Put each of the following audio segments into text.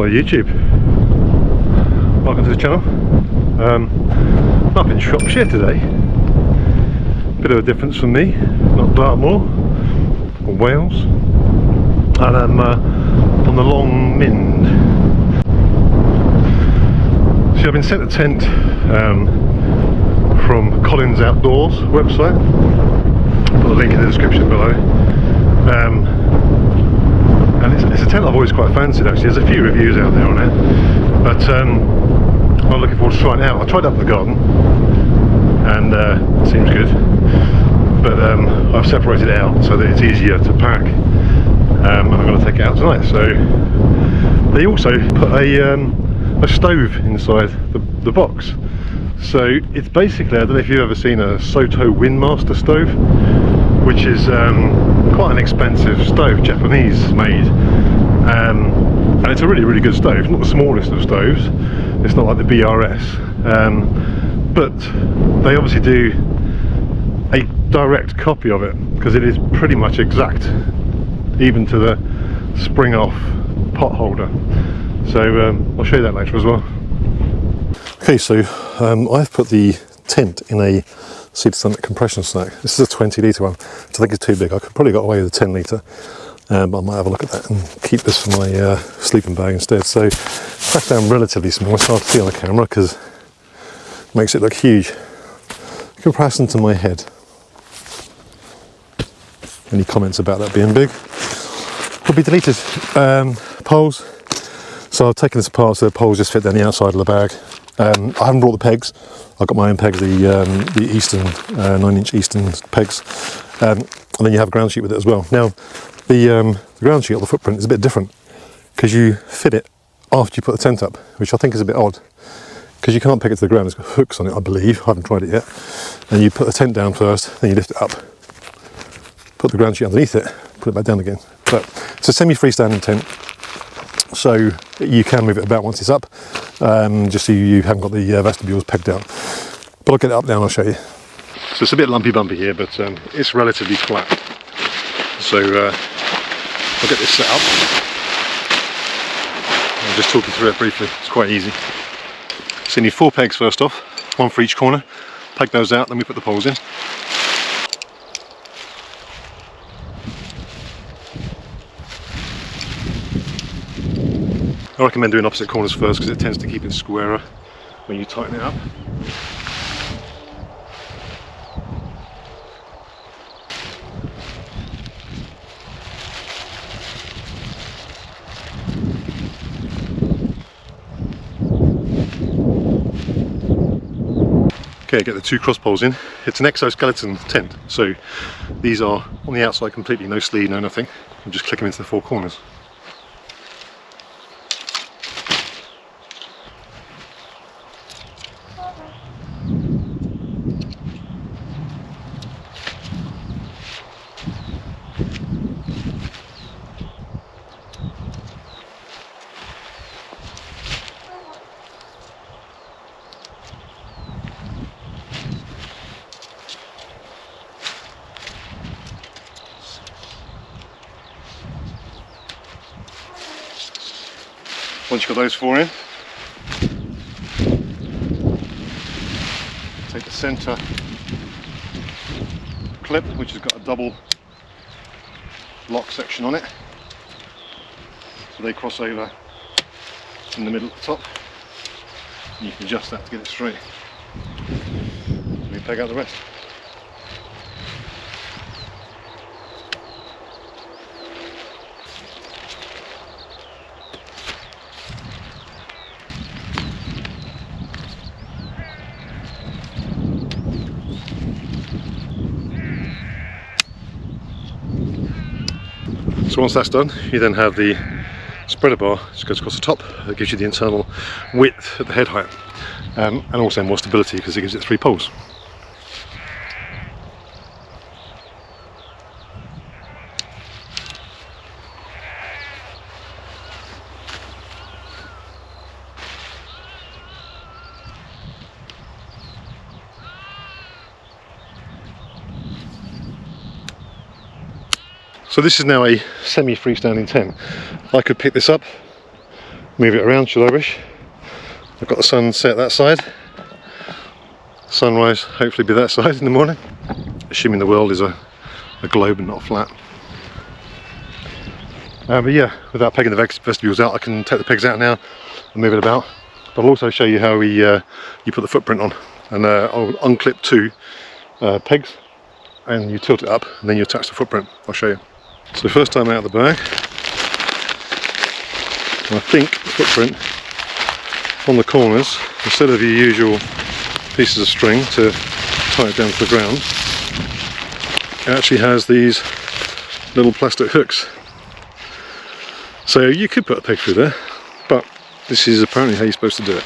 YouTube. Welcome to the channel. I'm up in Shropshire today. Bit of a difference from me, not Dartmoor or Wales, and I'm on the Long Mynd. So I've been sent a tent from Collins Outdoors website. Put a link in the description below. And it's a tent I've always quite fancied actually. There's a few reviews out there on it, but I'm looking forward to trying it out. I tried it up in the garden and it seems good, but I've separated it out so that it's easier to pack, and I'm going to take it out tonight. So they also put a stove inside the box. So it's basically, I don't know if you've ever seen a Soto Windmaster stove, which is quite an expensive stove, Japanese made, and it's a really good stove. Not the smallest of stoves, it's not like the BRS, but they obviously do a direct copy of it because it is pretty much exact, even to the spring off pot holder. So I'll show you that later as well. Okay, so I've put the tent in a seat-to-stomach compression snack. This is a 20 litre one, which I think is too big. I could probably got away with a 10 litre, but I might have a look at that and keep this for my sleeping bag instead. So packed down relatively small. It's hard to see on the camera because it makes it look huge in comparison to my head. Any comments about that being big will be deleted. Poles. So I've taken this apart so the poles just fit down the outside of the bag. I haven't brought the pegs. I've got my own pegs, the Eastern 9-inch Eastern pegs, and then you have a ground sheet with it as well. Now, the ground sheet or the footprint is a bit different because you fit it after you put the tent up, which I think is a bit odd because you can't peg it to the ground. It's got hooks on it, I believe. I haven't tried it yet. And you put the tent down first, then you lift it up, put the ground sheet underneath it, put it back down again. But it's a semi-freestanding tent, so you can move it about once it's up, just so you haven't got the vestibules pegged down. But I'll get it up now and I'll show you. So it's a bit lumpy bumpy here, but it's relatively flat. So I'll get this set up. I'll just talk you through it briefly, it's quite easy. So you need 4 pegs first off, 1 for each corner. Peg those out, then we put the poles in. I recommend doing opposite corners first because it tends to keep it squarer when you tighten it up. Okay, get the 2 cross poles in. It's an exoskeleton tent, so these are on the outside completely, no sleeve, no nothing. You just click them into the 4 corners. Once you've got those 4 in, take the centre clip, which has got a double lock section on it, so they cross over in the middle at the top, and you can adjust that to get it straight. And we peg out the rest. So once that's done, you then have the spreader bar which goes across the top. That gives you the internal width at the head height, and also more stability because it gives it 3 poles. So this is now a semi-freestanding tent. I could pick this up, move it around should I wish. I've got the sun set that side. Sunrise hopefully be that side in the morning, assuming the world is a globe and not flat. But yeah, without pegging the vestibules out, I can take the pegs out now and move it about. But I'll also show you how you put the footprint on. And I'll unclip 2 pegs and you tilt it up and then you attach the footprint. I'll show you. So first time out of the bag, I think the footprint on the corners, instead of your usual pieces of string to tie it down to the ground, it actually has these little plastic hooks. So you could put a peg through there, but this is apparently how you're supposed to do it.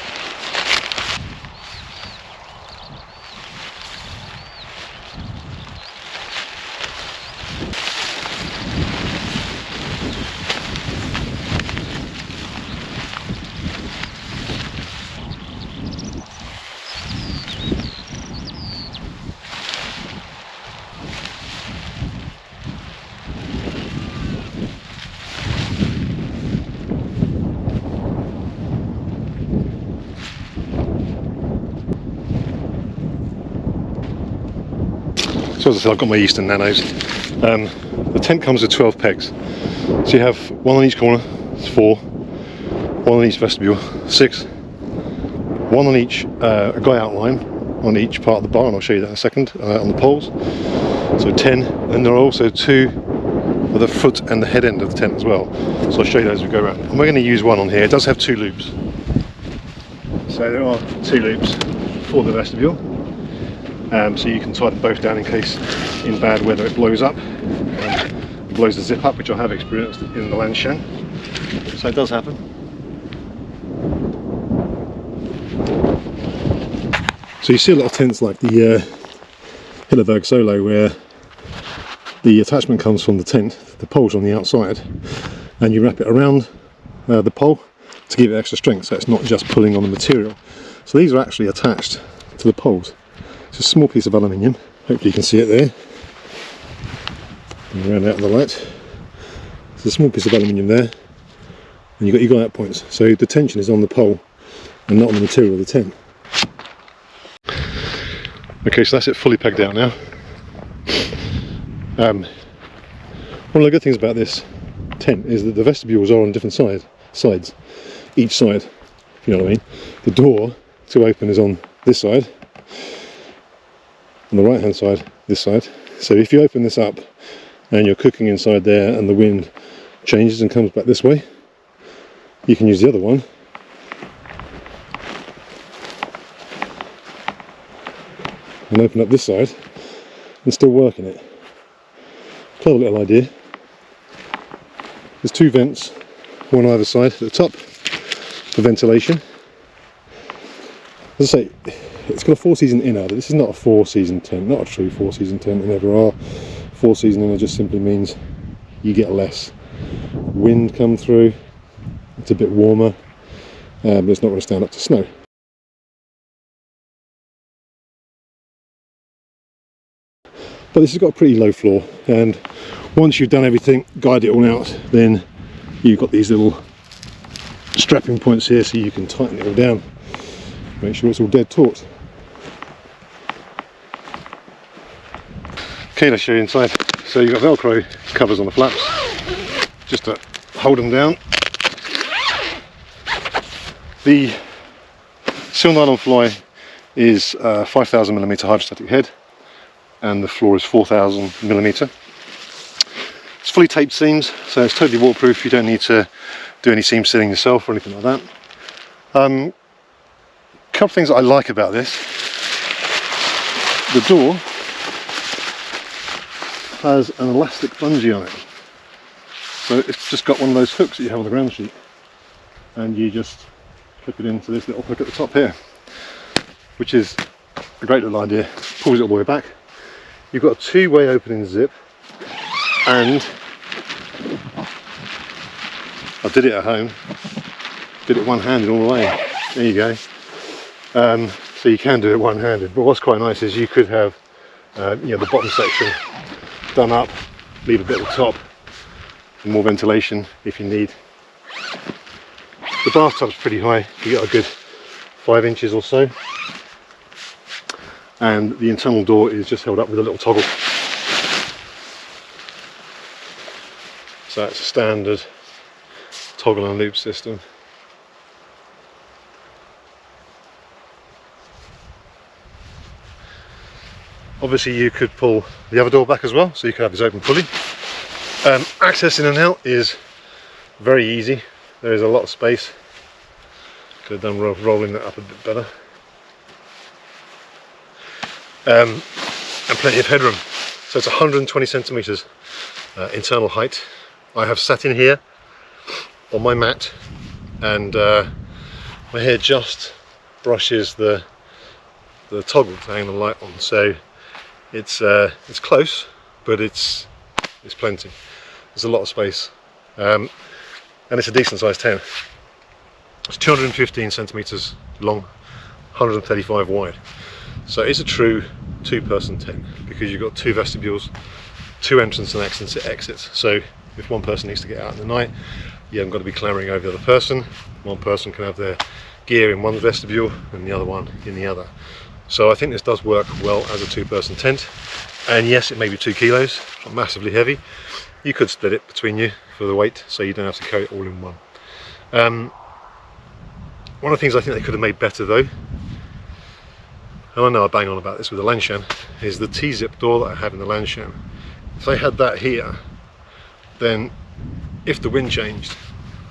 So as I said, I've got my Eastern Nanos. The tent comes with 12 pegs. So you have 1 on each corner, it's 4. 1 on each vestibule, 6. 1 on each a guy outline on each part of the bar, and I'll show you that in a second, on the poles. So 10, and there are also 2 for the foot and the head end of the tent as well. So I'll show you those as we go around. And we're going to use 1 on here. It does have 2 loops. So there are 2 loops for the vestibule. So you can tie them both down in case in bad weather it blows up, blows the zip up, which I have experienced in the Lanshan. So it does happen. So you see a lot of tents like the Hilleberg Solo, where the attachment comes from the tent, the pole's on the outside, and you wrap it around the pole to give it extra strength, so it's not just pulling on the material. So these are actually attached to the poles. It's a small piece of aluminium, hopefully you can see it there, and around out of the light. There's a small piece of aluminium there, and you've got your guy out points, so the tension is on the pole and not on the material of the tent. Okay, so that's it fully pegged out now. One of the good things about this tent is that the vestibules are on different sides, each side, if you know what I mean. The door to open is on this side, on the right hand side, this side. So if you open this up and you're cooking inside there and the wind changes and comes back this way, you can use the other one and open up this side and still work in it. Clever little idea. There's 2 vents, one either side at the top for ventilation. As I say, it's got a 4-season inner, but this is not a 4-season tent, not a true 4-season tent. There never are. 4-season inner just simply means you get less wind come through, it's a bit warmer, but it's not going to stand up to snow. But this has got a pretty low floor, and once you've done everything, guide it all out, then you've got these little strapping points here so you can tighten it all down, make sure it's all dead taut. Okay, let's show you inside. So you've got Velcro covers on the flaps, just to hold them down. The seal nylon fly is 5000mm hydrostatic head, and the floor is 4000mm. It's fully taped seams, so it's totally waterproof. You don't need to do any seam sealing yourself or anything like that. A couple of things that I like about this: the door has an elastic bungee on it, so it's just got one of those hooks that you have on the ground sheet, and you just clip it into this little hook at the top here, which is a great little idea. Pulls it all the way back. You've got a 2-way opening zip, and I did it at home, did it one-handed all the way. There you go. So you can do it one-handed, but what's quite nice is you could have the bottom section done up, leave a bit at the top for more ventilation if you need. The bathtub's pretty high, you got a good 5 inches or so, and the internal door is just held up with a little toggle. So it's a standard toggle and loop system. Obviously you could pull the other door back as well, so you could have this open fully. Access in and out is very easy. There is a lot of space. Could have done rolling that up a bit better. And plenty of headroom. So it's 120 centimeters internal height. I have sat in here on my mat, and my hair just brushes the toggle to hang the light on. So it's close, but it's plenty. There's a lot of space, and it's a decent sized tent. It's 215 centimeters long, 135 wide. So it's a true 2-person tent, because you've got 2 vestibules, 2 entrance and exits. So if one person needs to get out in the night, you haven't got to be clambering over the other person. One person can have their gear in one vestibule and the other one in the other. So I think this does work well as a 2-person tent. And yes, it may be 2 kilos, not massively heavy. You could split it between you for the weight, so you don't have to carry it all in one. One of the things I think they could have made better though, and I know I bang on about this with the Lanshan, is the T-zip door that I had in the Lanshan. If they had that here, then if the wind changed,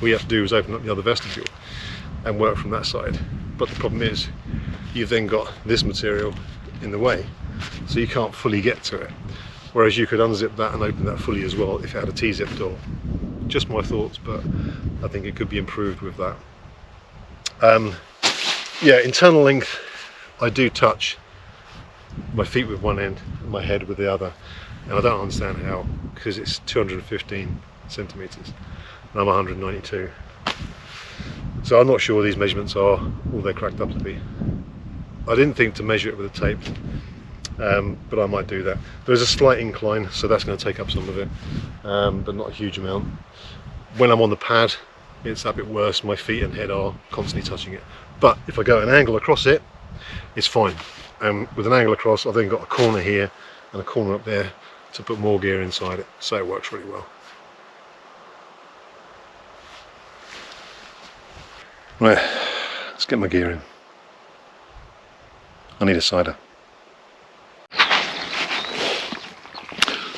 all you have to do is open up the other vestibule and work from that side. But the problem is, you've then got this material in the way, so you can't fully get to it. Whereas you could unzip that and open that fully as well if it had a T-zip door. Just my thoughts, but I think it could be improved with that. Yeah, internal length, I do touch my feet with one end and my head with the other, and I don't understand how, because it's 215 centimeters and I'm 192. So I'm not sure these measurements are all they're cracked up to be. I didn't think to measure it with a tape, but I might do that. There's a slight incline, so that's going to take up some of it, but not a huge amount. When I'm on the pad, it's a bit worse. My feet and head are constantly touching it. But if I go at an angle across it, it's fine. With an angle across, I've then got a corner here and a corner up there to put more gear inside it, so it works really well. Right, let's get my gear in. I need a cider.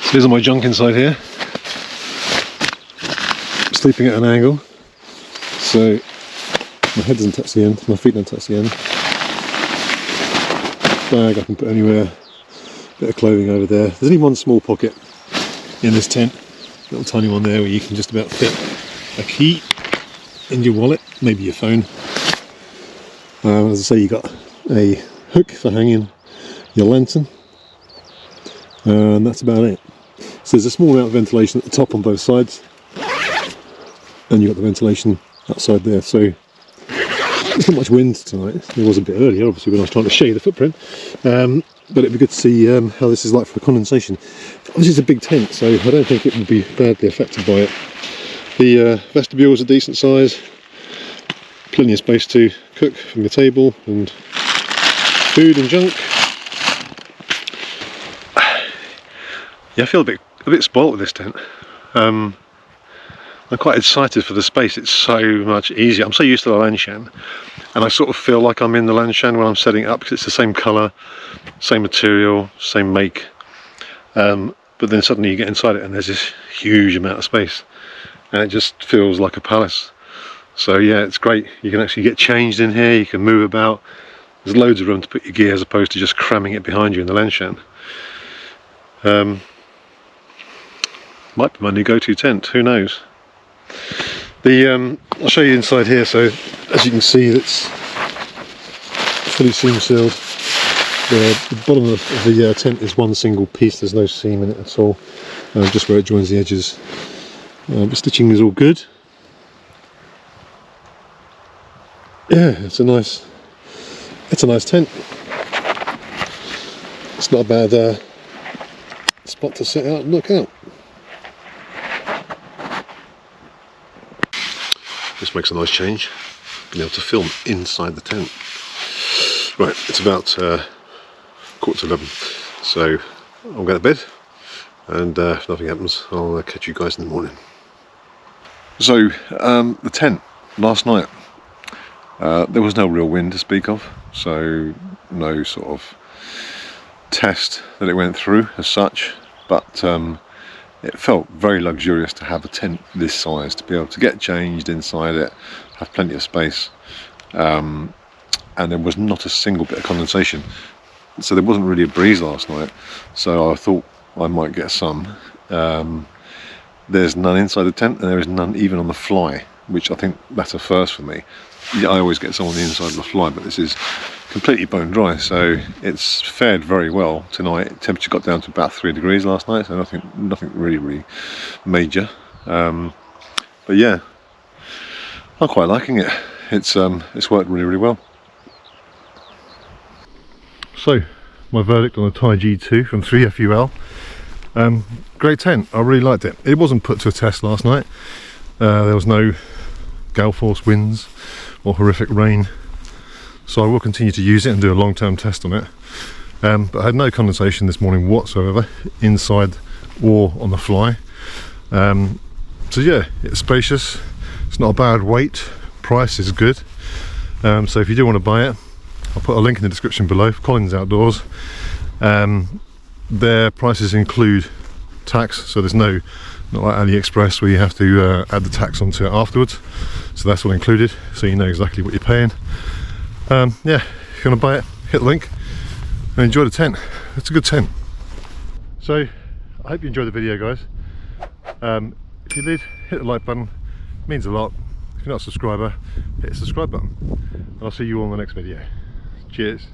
So these are my junk inside here. I'm sleeping at an angle, so my head doesn't touch the end, my feet don't touch the end. Bag I can put anywhere, bit of clothing over there. There's only one small pocket in this tent, little tiny one there where you can just about fit a key in your wallet, maybe your phone. As I say, you got a hook for hanging your lantern, and that's about it. So there's a small amount of ventilation at the top on both sides, and you've got the ventilation outside there. So there's not much wind tonight. There was a bit earlier, obviously, when I was trying to show you the footprint, but it'd be good to see how this is like for condensation. This is a big tent, so I don't think it would be badly affected by it. The vestibule is a decent size, plenty of space to cook from your table and food and junk. Yeah, I feel a bit spoilt with this tent. I'm quite excited for the space. It's so much easier. I'm so used to the Lanshan, and I sort of feel like I'm in the Lanshan when I'm setting it up, because it's the same colour, same material, same make. But then suddenly you get inside it and there's this huge amount of space, and it just feels like a palace. So yeah, it's great. You can actually get changed in here, you can move about. There's loads of room to put your gear as opposed to just cramming it behind you in the Lanshan. Might be my new go-to tent, who knows. I'll show you inside here. So as you can see, it's fully seam sealed. The bottom of the tent is one single piece, there's no seam in it at all, just where it joins the edges. The stitching is all good. Yeah, it's a nice tent. It's not a bad spot to sit out and look out. This makes a nice change, being able to film inside the tent. Right, it's about 11:15, so I'll go to bed, and if nothing happens, I'll catch you guys in the morning. So, the tent, last night, there was no real wind to speak of, so no sort of test that it went through as such, but it felt very luxurious to have a tent this size, to be able to get changed inside it, have plenty of space, and there was not a single bit of condensation, so there wasn't really a breeze last night, so I thought I might get some. There's none inside the tent, and there is none even on the fly, which I think that's a first for me. I always get some on the inside of the fly, but this is completely bone dry, so it's fared very well tonight. Temperature got down to about 3 degrees last night, so nothing really major. But yeah, I'm quite liking it. It's worked really well. So, my verdict on the Taiji 2 from 3FUL. Great tent, I really liked it. It wasn't put to a test last night. There was no gale force winds or horrific rain, so I will continue to use it and do a long-term test on it. But I had no condensation this morning whatsoever, inside or on the fly. So yeah, it's spacious, it's not a bad weight, price is good. So if you do want to buy it, I'll put a link in the description below. Collins Outdoors. Their prices include tax, so there's not like AliExpress where you have to add the tax onto it afterwards. So that's all included, so you know exactly what you're paying. Yeah, if you want to buy it, hit the link and enjoy the tent. It's a good tent. So I hope you enjoyed the video, guys. If you did, hit the like button, it means a lot. If you're not a subscriber, hit the subscribe button, and I'll see you all in the next video. Cheers.